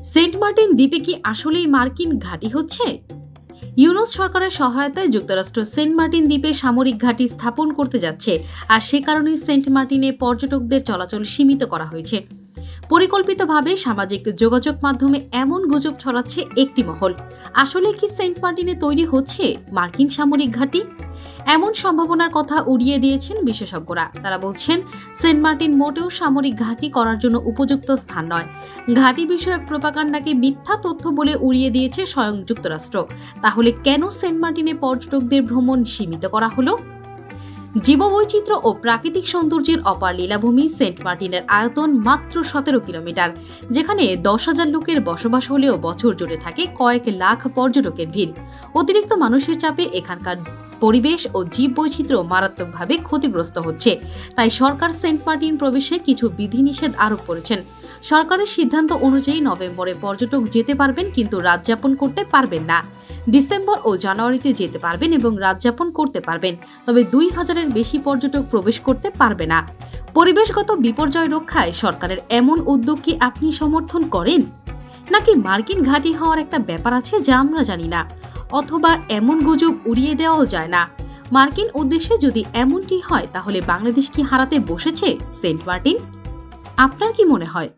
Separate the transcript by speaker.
Speaker 1: Saint Martin দ্বীপে কি আসলেই মার্কিন ঘাঁটি হচ্ছে? ইউনুস সরকারের সহায়তায় যুক্তরাষ্ট্র সেন্ট মার্টিন দ্বীপে সামরিক ঘাঁটি স্থাপন করতে যাচ্ছে, আর সে কারণেই সেন্ট মার্টিনে পর্যটকদের চলাচল সীমিত করা হয়েছে। পরিকল্পিতভাবে সামাজিক যোগাযোগ মাধ্যমে এমন গুজব ছড়াচ্ছে একটি মহল। আসলে কি সেন্ট মার্টিনে তৈরি হচ্ছে মার্কিন সামরিক ঘাঁটি? এমন সম্ভাবনার কথা উড়িয়ে দিয়েছেন বিশেষজ্ঞরা। তারা বলছেন, সেন্ট মার্টিন মোটেও সামরিক ঘাঁটি করার জন্য উপযুক্ত স্থান নয়। ঘাঁটি বিষয়ক প্রোপাগান্ডাকে মিথ্যা তথ্য বলে উড়িয়ে দিয়েছে স্বয়ং যুক্তরাষ্ট্র। তাহলে কেন সেন্ট মার্টিনে পর্যটকদের ভ্রমণ সীমিত করা হলো? জীববৈচিত্র্য ও প্রাকৃতিক সৌন্দর্যের অপার লীলাভূমি সেন্ট মার্টিনের আয়তন মাত্র 17 কিলোমিটার, যেখানে 10,000 লোকের বসবাস হলেও বছর জুড়ে থাকে কয়েক লাখ পর্যটকের ভিড়। অতিরিক্ত মানুষের চাপে এখানকার পরিবেশ ও জীববৈচিত্র্য মারাত্মকভাবে ক্ষতিগ্রস্ত হচ্ছে। তাই সরকার সেন্ট মার্টিন প্রবেশে কিছু বিধিনিষেধ আরোপ করেছেন। সরকারের সিদ্ধান্ত অনুযায়ী নভেম্বরে পর্যটক যেতে পারবেন, কিন্তু রাত যাপন করতে পারবেন না। ডিসেম্বর ও জানুয়ারিতে যেতে পারবেন এবং রাত যাপন করতে পারবেন, তবে 2000-এর বেশি পর্যটক প্রবেশ করতে পারবে না। পরিবেশগত বিপর্যয় রক্ষায় সরকারের এমন উদ্যোগ কি আপনি সমর্থন করেন? নাকি মার্কিন ঘাঁটি হওয়ার একটা ব্যাপার আছে যা আমরা জানি না? অথবা এমন গুজব উড়িয়ে দেওয়াও যায় না? মার্কিন উদ্দেশ্যে যদি এমনটি হয়, তাহলে বাংলাদেশ কি হারাতে বসেছে সেন্ট মার্টিন? আপনার কি মনে হয়?